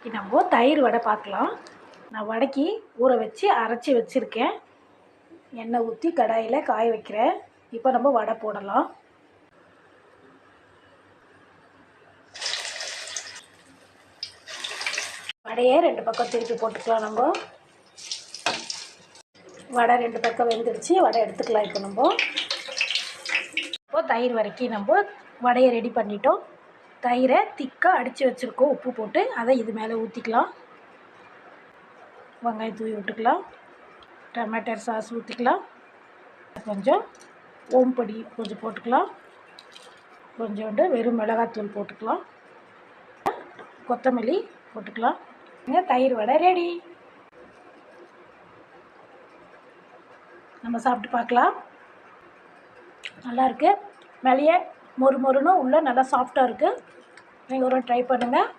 நம்ம தயிர் வடை பார்க்கலாம். நான் வடைக்கு ஊற வச்சு அரைச்சி வச்சுருக்கேன். எண்ணெய் ஊற்றி கடாயில் காய வைக்கிறேன். இப்போ நம்ம வடை போடலாம். வடையை 2 பக்கம் திருப்பி போட்டுக்கலாம். நம்ம வடை 2 பக்கம் வெந்துடுச்சு. வடை எடுத்துக்கலாம். இப்போ தயிர் வரைக்கும் நம்ம வடையை ரெடி பண்ணிட்டோம். தயிரை திக்காக அடித்து வச்சுருக்கோம் உப்பு போட்டு. அதை இது மேலே ஊற்றிக்கலாம். வெங்காயம் தூவி விட்டுக்கலாம். டொமேட்டோ சாஸ் ஊற்றிக்கலாம். கொஞ்சம் ஓம்பொடி கொஞ்சம் போட்டுக்கலாம். கொஞ்சோண்டு வெறும் மிளகாத்தூள் போட்டுக்கலாம். கொத்தமல்லி போட்டுக்கலாம். தயிர் வடை ரெடி. நம்ம சாப்பிட்டு பார்க்கலாம். நல்லாயிருக்கு. மேலேயே மொறு மொறுன்னு உள்ளே நல்லா சாஃப்டாக இருக்குது. நீங்கள் ஒரு ட்ரை பண்ணுங்கள்.